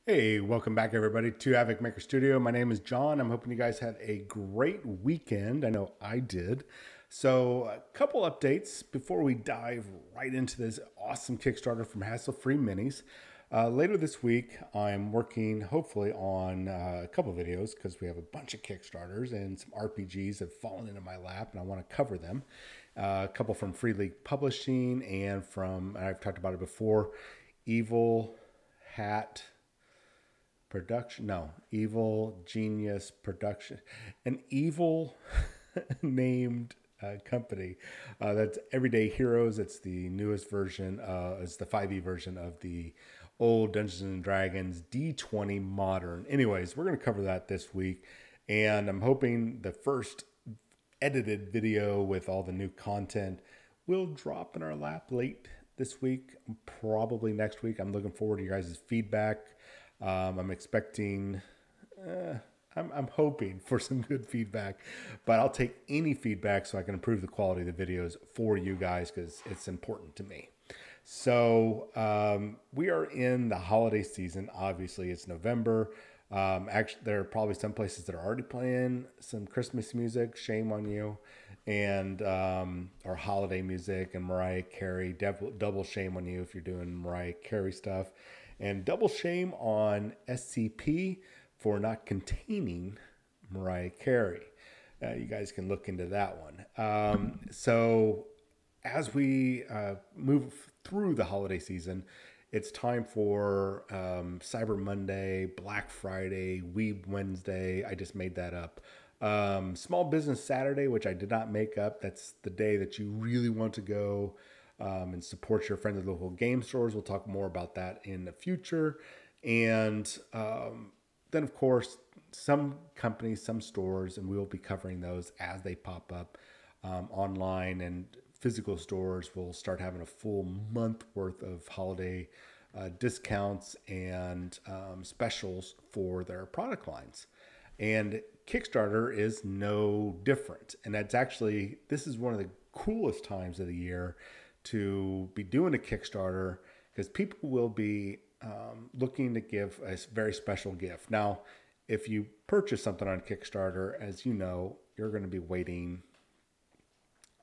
Hey, welcome back everybody to Havoc Maker Studio. My name is John. I'm hoping you guys had a great weekend. I know I did. So a couple updates before we dive right into this awesome Kickstarter from Hasslefree Minis. Later this week, I'm working hopefully on a couple videos because we have a bunch of Kickstarters and some RPGs have fallen into my lap and I want to cover them. A couple from Free League Publishing and from, I've talked about it before, Evil Hat production no evil genius production, an evil named company that's Everyday Heroes. It's the newest version, it's the 5e version of the old Dungeons and Dragons D20 modern. Anyways, we're going to cover that this week, and I'm hoping the first edited video with all the new content will drop in our lap late this week, probably next week. I'm looking forward to you guys' feedback. I'm expecting, I'm hoping for some good feedback, but I'll take any feedback so I can improve the quality of the videos for you guys because it's important to me. So we are in the holiday season. Obviously, it's November. Actually, there are probably some places that are already playing some Christmas music. Shame on you. And or holiday music and Mariah Carey. Double shame on you if you're doing Mariah Carey stuff. And double shame on SCP for not containing Mariah Carey. You guys can look into that one. So as we move through the holiday season, it's time for Cyber Monday, Black Friday, Weeb Wednesday. I just made that up. Small Business Saturday, which I did not make up. That's the day that you really want to go and support your friendly local game stores. We'll talk more about that in the future. And then, of course, some companies, some stores, and we will be covering those as they pop up online, and physical stores will start having a full month worth of holiday discounts and specials for their product lines. And Kickstarter is no different. And that's actually, this is one of the coolest times of the year to be doing a Kickstarter because people will be looking to give a very special gift. Now, if you purchase something on Kickstarter, as you know, you're going to be waiting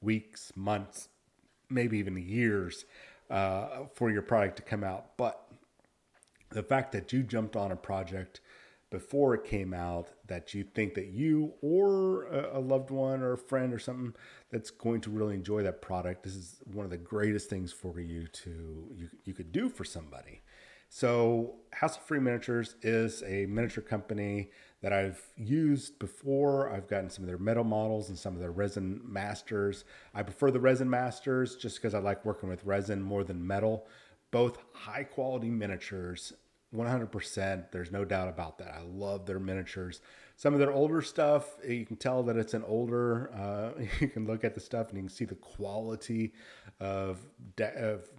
weeks, months, maybe even years for your product to come out. But the fact that you jumped on a project before it came out, that you think that you or a loved one or a friend or something that's going to really enjoy that product, this is one of the greatest things for you could do for somebody. So Hasslefree Miniatures is a miniature company that I've used before. I've gotten some of their metal models and some of their resin masters. I prefer the resin masters just because I like working with resin more than metal. Both high quality miniatures, 100%. There's no doubt about that. I love their miniatures. Some of their older stuff, you can tell that it's an older, you can look at the stuff and you can see the quality of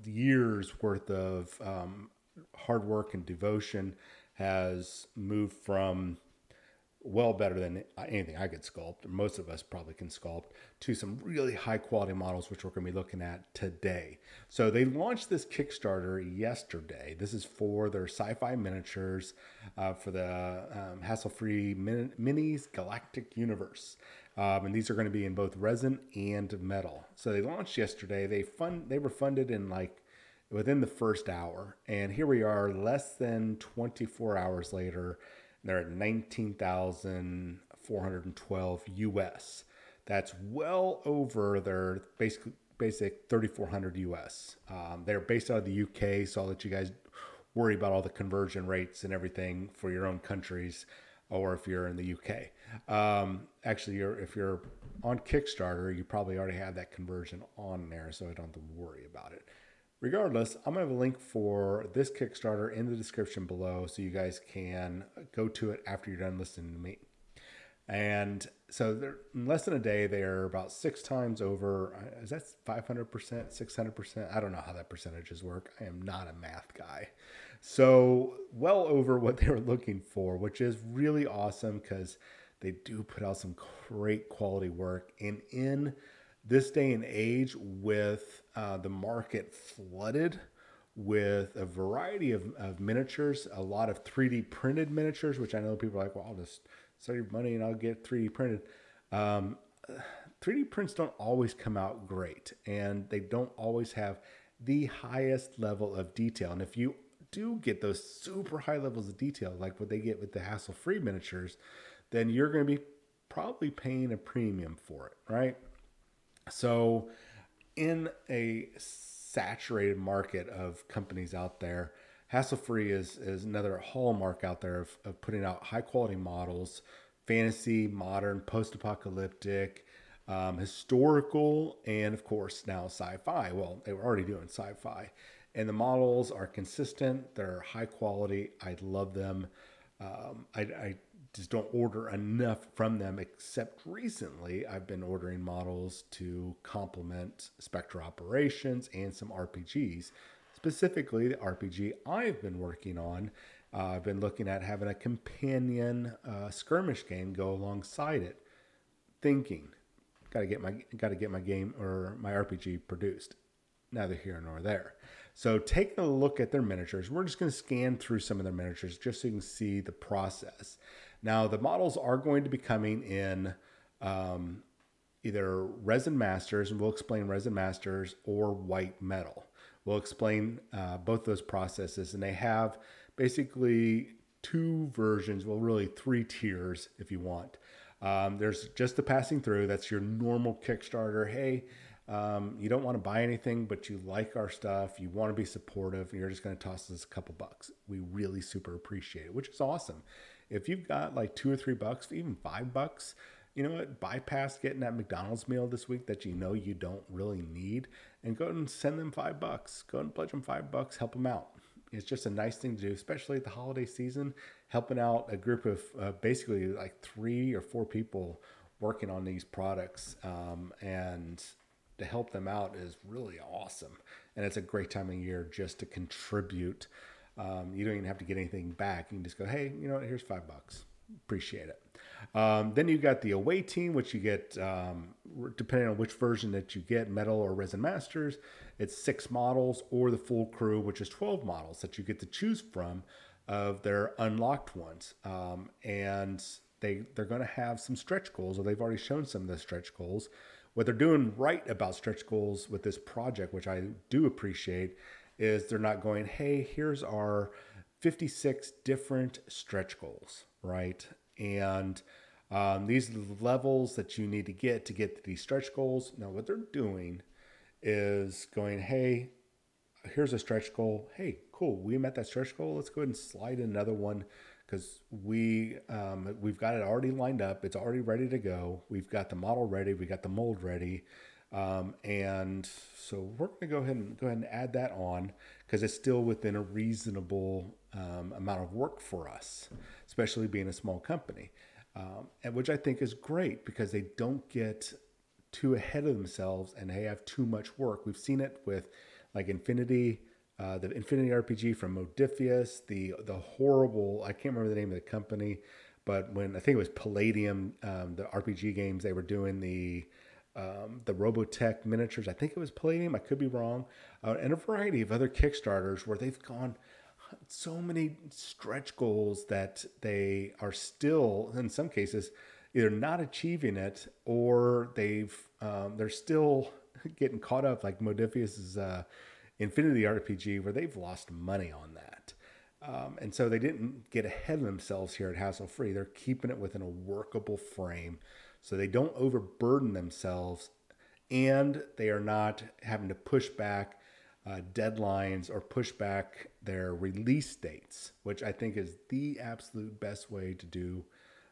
years worth of hard work and devotion has moved from well better than anything I could sculpt, or most of us probably can sculpt, to some really high quality models, which we're going to be looking at today. So they launched this Kickstarter yesterday. This is for their sci-fi miniatures for the Hasslefree Minis Galactic universe. And these are going to be in both resin and metal. So they launched yesterday. They were funded in like within the first hour. And here we are less than 24 hours later. They're at 19,412 US. That's well over their basic 3,400 US. They're based out of the UK, so I'll let you guys worry about all the conversion rates and everything for your own countries, or if you're in the UK. Actually, if you're on Kickstarter, you probably already have that conversion on there, so I don't have to worry about it. Regardless, I'm going to have a link for this Kickstarter in the description below so you guys can go to it after you're done listening to me. And so they're, in less than a day, they're about 6 times over. Is that 500%, 600%? I don't know how that percentages work. I am not a math guy. So well over what they were looking for, which is really awesome because they do put out some great quality work. And in this day and age with the market flooded with a variety of miniatures, a lot of 3D printed miniatures, which I know people are like, well, I'll just save money and I'll get 3D printed. 3D prints don't always come out great, and they don't always have the highest level of detail. And if you do get those super high levels of detail, like what they get with the Hasslefree miniatures, then you're going to be probably paying a premium for it, right? So in a saturated market of companies out there, Hasslefree is another hallmark out there of putting out high quality models, fantasy, modern, post-apocalyptic, historical, and of course now sci-fi. Well, they were already doing sci-fi, and the models are consistent. They're high quality. I love them. I just don't order enough from them, except recently I've been ordering models to complement Spectre Operations and some RPGs. Specifically, the RPG I've been working on. I've been looking at having a companion skirmish game go alongside it. Thinking, got to get my game or my RPG produced. Neither here nor there. So taking a look at their miniatures, we're just going to scan through some of their miniatures just so you can see the process. Now, the models are going to be coming in either resin masters, and we'll explain resin masters, or white metal. We'll explain both those processes, and they have basically two versions, well, really three tiers if you want. There's just the passing through. That's your normal Kickstarter. Hey, you don't want to buy anything, but you like our stuff. You want to be supportive, and you're just going to toss us a couple bucks. We really super appreciate it, which is awesome. If you've got like $2 or $3, even $5, you know what? Bypass getting that McDonald's meal this week that you know you don't really need, and go and send them $5. Go ahead and pledge them $5. Help them out. It's just a nice thing to do, especially at the holiday season, helping out a group of basically like 3 or 4 people working on these products. And to help them out is really awesome. And it's a great time of year just to contribute. You don't even have to get anything back. You can just go, hey, you know what? Here's $5. Appreciate it. Then you got the away team, which you get, depending on which version that you get, metal or resin masters, it's 6 models, or the full crew, which is 12 models that you get to choose from of their unlocked ones. And they're going to have some stretch goals, or they've already shown some of the stretch goals. What they're doing right about stretch goals with this project, which I do appreciate, is they're not going, hey, here's our 56 different stretch goals, right? And these are the levels that you need to get to these stretch goals. Now, what they're doing is going, hey, here's a stretch goal. Hey, cool, we met that stretch goal. Let's go ahead and slide in another one, because we've got it already lined up. It's already ready to go. We've got the model ready. We got the mold ready. And so we're going to go ahead and add that on, because it's still within a reasonable amount of work for us, especially being a small company, and which I think is great, because they don't get too ahead of themselves and they have too much work. We've seen it with like Infinity, the Infinity RPG from Modiphius, the horrible, I can't remember the name of the company, but when I think it was Palladium, the RPG games, they were doing the Robotech miniatures. I think it was Palladium. I could be wrong. And a variety of other Kickstarters where they've gone so many stretch goals that they are still, in some cases, either not achieving it, or they're still getting caught up, like Modiphius's Infinity RPG, where they've lost money on that. And so they didn't get ahead of themselves here at Hasslefree. They're keeping it within a workable frame, so they don't overburden themselves, and they are not having to push back deadlines or push back their release dates, which I think is the absolute best way to do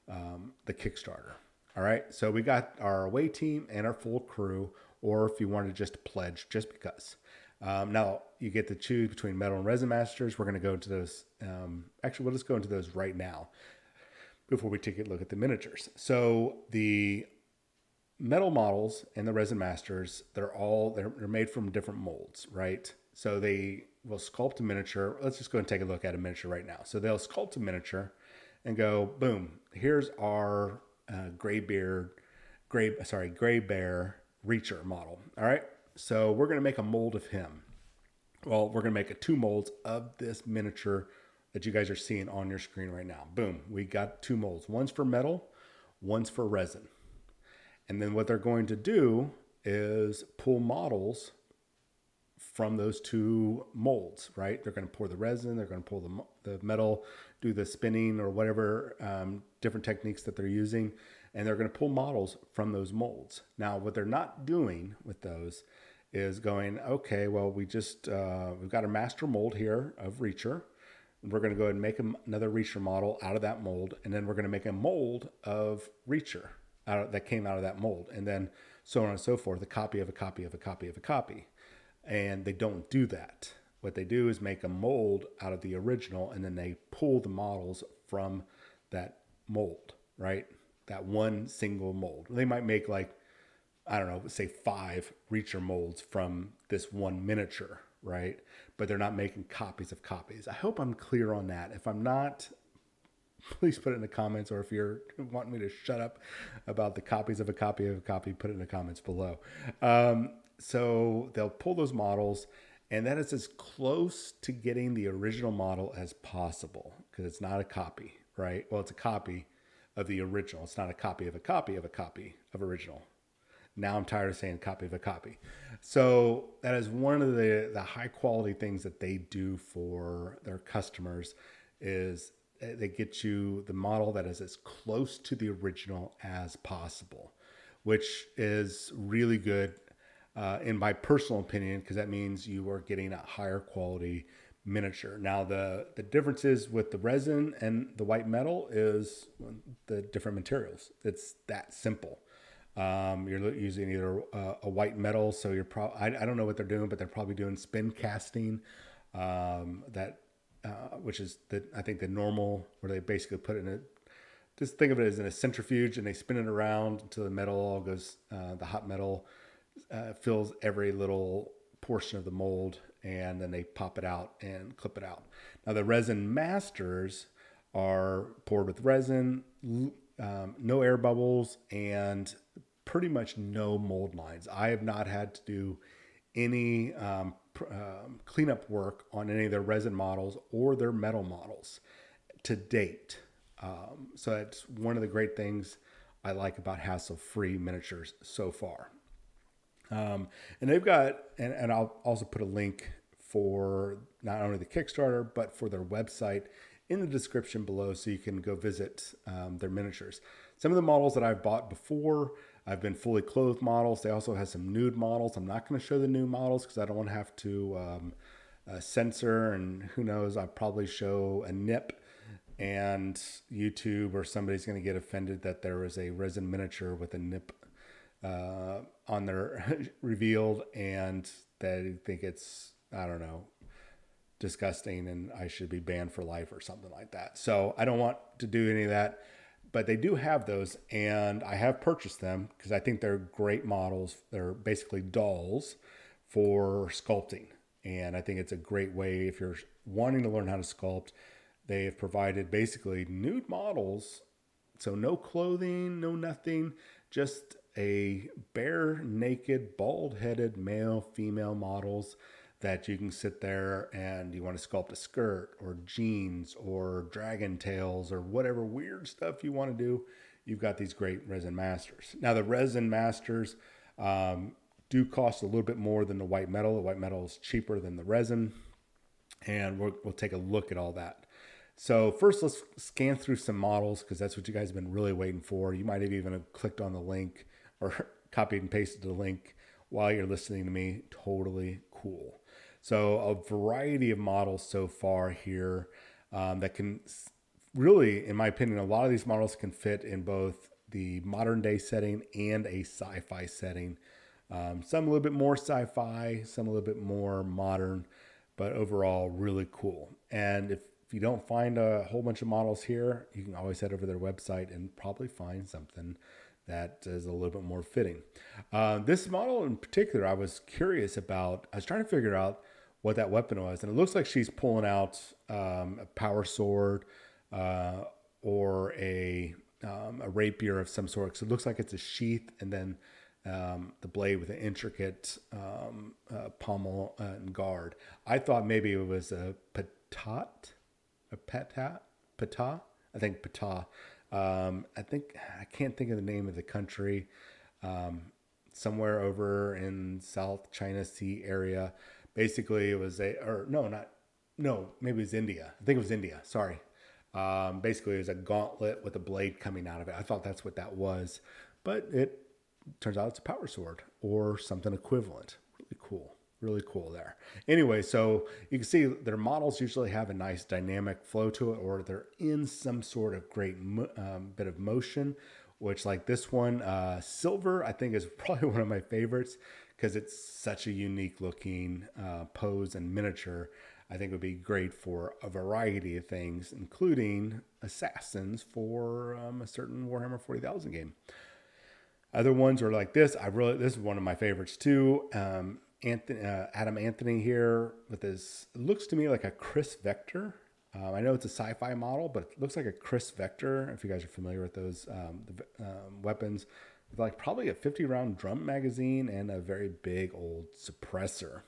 the Kickstarter. All right, so we got our away team and our full crew, or if you want to just pledge just because. Now you get to choose between metal and resin masters. We're going to go into those. Actually, we'll just go into those right now before we take a look at the miniatures. So the metal models and the resin masters, they're made from different molds, right? So they will sculpt a miniature. Let's just go and take a look at a miniature right now. So they'll sculpt a miniature and go, boom, here's our gray bear Reacher model. All right, so we're going to make a mold of him. Well, we're going to make 2 molds of this miniature that you guys are seeing on your screen right now. Boom, we got 2 molds. One's for metal, one's for resin. And then what they're going to do is pull models from those 2 molds, right? They're going to pour the resin, they're going to pull the metal, do the spinning or whatever different techniques that they're using, and they're going to pull models from those molds. Now, what they're not doing with those is going, okay, well, we've got a master mold here of Reacher. We're going to go ahead and make another Reacher model out of that mold, and then we're going to make a mold of Reacher that came out of that mold, and then so on and so forth, a copy of a copy of a copy of a copy. And they don't do that. What they do is make a mold out of the original, and then they pull the models from that mold, right? That one single mold. They might make like, I don't know, say 5 Reacher molds from this one miniature, right? But they're not making copies of copies. I hope I'm clear on that. If I'm not, please put it in the comments, or if you're wanting me to shut up about the copies of a copy of a copy, put it in the comments below. So they'll pull those models, and that is as close to getting the original model as possible, because it's not a copy, right? Well, it's a copy of the original. It's not a copy of a copy of a copy of original. Now I'm tired of saying copy of a copy. So that is one of the high quality things that they do for their customers, is they get you the model that is as close to the original as possible, which is really good in my personal opinion, because that means you are getting a higher quality miniature. Now, the differences with the resin and the white metal is the different materials. It's that simple. You're using either a white metal, so you're I don't know what they're doing, but they're probably doing spin casting, which is I think the normal, where they basically put it in just think of it as in a centrifuge, and they spin it around until the metal all goes, the hot metal fills every little portion of the mold, and then they pop it out and clip it out. Now, the resin masters are poured with resin, no air bubbles, and pretty much no mold lines. I have not had to do any cleanup work on any of their resin models or their metal models to date. So that's one of the great things I like about Hasslefree Miniatures so far. And they've got, and I'll also put a link for not only the Kickstarter, but for their website in the description below, so you can go visit their miniatures. Some of the models that I've bought before, I've been fully clothed models. They also have some nude models. I'm not going to show the nude models because I don't want to have to censor, and who knows, I'll probably show a nip, and YouTube or somebody's going to get offended that there is a resin miniature with a nip on their revealed, and they think it's, I don't know, disgusting, and I should be banned for life or something like that. So I don't want to do any of that, but they do have those, and I have purchased them because I think they're great models. They're basically dolls for sculpting, and I think it's a great way if you're wanting to learn how to sculpt. They have provided basically nude models, so no clothing, no nothing, just a bare, naked, bald-headed male, female models that you can sit there and you want to sculpt a skirt or jeans or dragon tails or whatever weird stuff you want to do. You've got these great resin masters. Now, the resin masters do cost a little bit more than the white metal. The white metal is cheaper than the resin, and we'll take a look at all that. So first, let's scan through some models, because that's what you guys have been really waiting for. You might have even clicked on the link or copied and pasted the link while you're listening to me. Totally cool. So a variety of models so far here that can really, in my opinion, a lot of these models can fit in both the modern day setting and a sci-fi setting. Some a little bit more sci-fi, some a little bit more modern, but overall really cool. And if you don't find a whole bunch of models here, you can always head over to their website and probably find something that is a little bit more fitting. This model in particular, I was curious about. I was trying to figure out what that weapon was, and it looks like she's pulling out a power sword or a rapier of some sort. So it looks like it's a sheath, and then the blade with an intricate pommel and guard. I thought maybe it was a patat, patah. I think patah. I can't think of the name of the country. Somewhere over in South China Sea area. Basically, it was maybe it was India. I think it was India. Sorry. Basically, it was a gauntlet with a blade coming out of it. I thought that's what that was, but it turns out it's a power sword or something equivalent. Really cool there. Anyway, so you can see their models usually have a nice dynamic flow to it, or they're in some sort of great bit of motion, which like this one, silver, I think is probably one of my favorites because it's such a unique looking pose and miniature. I think it would be great for a variety of things, including assassins for a certain Warhammer 40,000 game. Other ones are like this. This is one of my favorites too. Adam Anthony here with his, it looks to me like a Chris Vector. I know it's a sci-fi model, but it looks like a Chris Vector. If you guys are familiar with those weapons, with like probably a 50-round drum magazine and a very big old suppressor.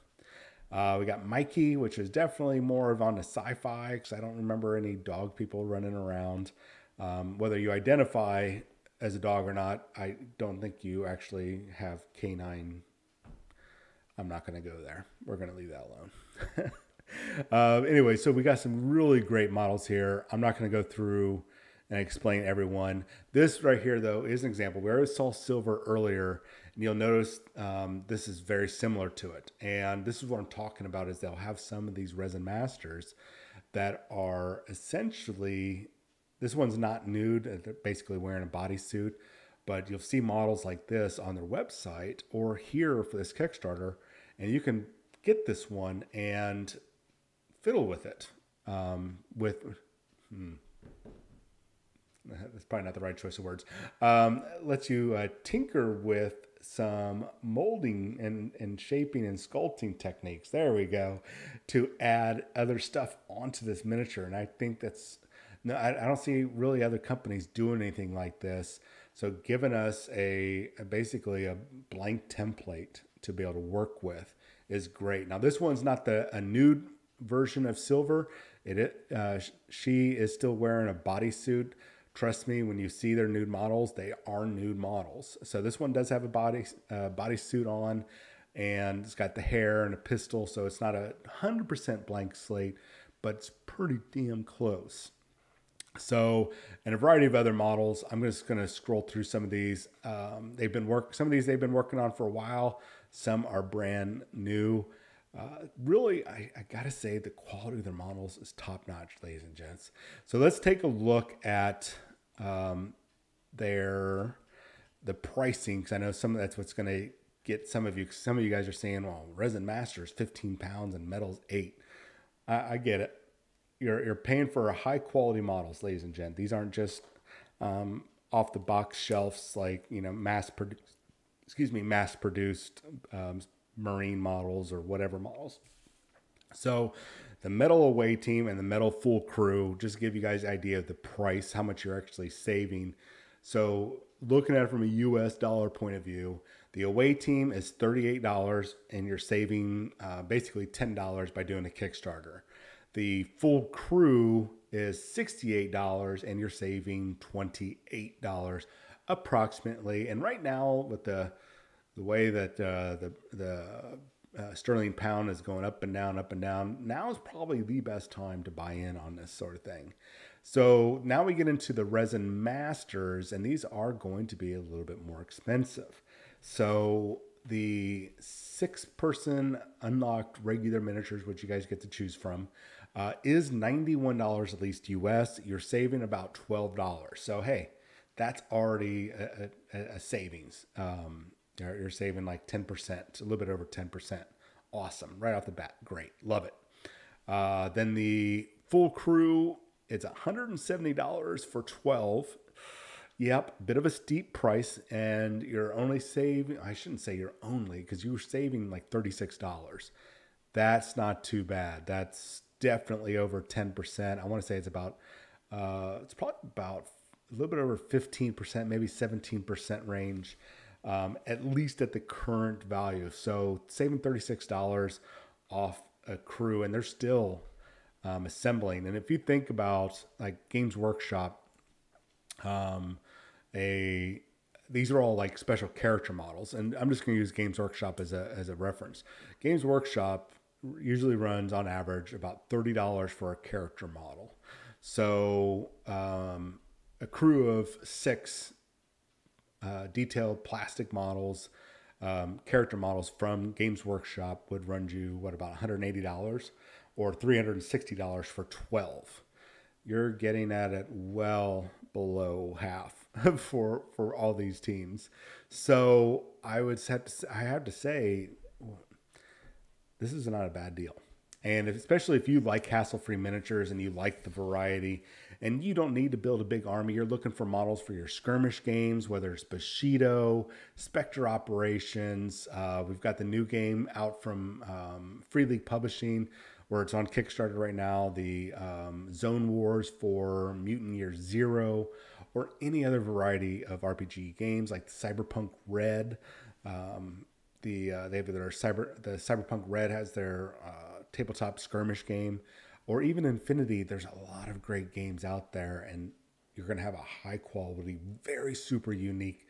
We got Mikey, which is definitely more of on the sci-fi because I don't remember any dog people running around. Whether you identify as a dog or not, I don't think you actually have canine. I'm not going to go there. We're going to leave that alone. Anyway, so we got some really great models here. I'm not going to go through and explain everyone. This right here, though, is an example. We already saw silver earlier, and you'll notice this is very similar to it. And this is what I'm talking about, is they'll have some of these resin masters that are essentially, this one's not nude, they're basically wearing a bodysuit, but you'll see models like this on their website or here for this Kickstarter, and you can get this one and fiddle with it. That's probably not the right choice of words. Lets you tinker with some molding and shaping and sculpting techniques. There we go. To add other stuff onto this miniature. And I think that's, no, I don't see really other companies doing anything like this. So giving us basically a blank template to be able to work with is great. Now this one's not a nude version of silver. She is still wearing a bodysuit. Trust me, when you see their nude models, they are nude models. So this one does have a bodysuit on, and it's got the hair and a pistol. So it's not 100% blank slate, but it's pretty damn close. So, and a variety of other models. I'm just going to scroll through some of these. Some of these they've been working on for a while. Some are brand new. Really, I gotta say the quality of their models is top notch, ladies and gents. So let's take a look at the pricing, because I know that's what's going to get some of you. Some of you guys are saying, well, resin master is 15 pounds and metal's 8. I get it. You're paying for high quality models, ladies and gents. These aren't just off the box shelves, like, you know, mass produced marine models or whatever models. So the metal away team and the metal full crew, just to give you guys an idea of the price, how much you're actually saving. So looking at it from a US dollar point of view, the away team is $38 and you're saving basically $10 by doing a Kickstarter. The full crew is $68 and you're saving $28 approximately. And right now with the way that the sterling pound is going up and down, now is probably the best time to buy in on this sort of thing. So now we get into the resin masters, and these are going to be a little bit more expensive. So the 6-person unlocked regular miniatures, which you guys get to choose from, is $91 at least US. You're saving about $12. So hey, that's already a savings. You're saving like 10%, a little bit over 10%. Awesome. Right off the bat. Great. Love it. Then the full crew, it's $170 for 12. Yep. Bit of a steep price. And you're only saving, I shouldn't say you're only, because you were saving like $36. That's not too bad. That's definitely over 10%. I want to say it's about, it's probably about a little bit over 15%, maybe 17% range. at least at the current value. So saving $36 off a crew, and they're still assembling. And if you think about like Games Workshop, these are all like special character models, and I'm just going to use Games Workshop as a reference. Games Workshop usually runs on average about $30 for a character model. So a crew of 6 detailed plastic models, character models from Games Workshop would run you what, about $180 or $360 for 12. You're getting at it well below half for all these teams. So I have to say this is not a bad deal. And especially if you like hassle-free miniatures and you like the variety, and you don't need to build a big army, you're looking for models for your skirmish games, whether it's Bushido, Spectre Operations. We've got the new game out from Free League Publishing, where it's on Kickstarter right now, the Zone Wars for Mutant Year Zero, or any other variety of RPG games like Cyberpunk Red. They have the Cyberpunk Red has their tabletop skirmish game, or even Infinity. There's a lot of great games out there, and you're going to have a high quality, very super unique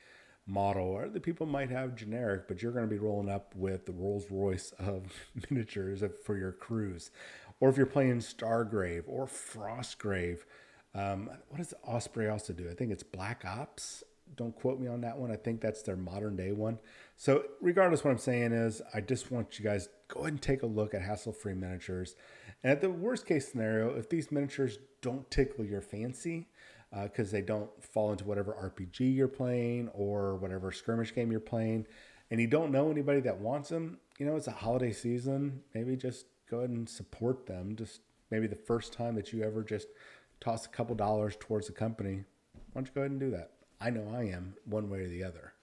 model. Or the people might have generic, but you're going to be rolling up with the Rolls Royce of miniatures for your crews. Or if you're playing Stargrave or Frostgrave, what does Osprey also do? I think it's Black Ops. Don't quote me on that one. I think that's their modern day one. So regardless, what I'm saying is I just want you guys go ahead and take a look at hassle-free miniatures. And at the worst case scenario, if these miniatures don't tickle your fancy, because they don't fall into whatever RPG you're playing or whatever skirmish game you're playing, and you don't know anybody that wants them, it's a holiday season, maybe just go ahead and support them. Just maybe the first time that you ever just toss a couple dollars towards a company, why don't you go ahead and do that? I know I am, one way or the other.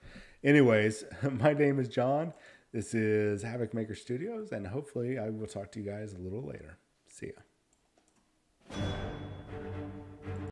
Anyways, my name is John. This is Havoc Maker Studios, and hopefully I will talk to you guys a little later. See ya.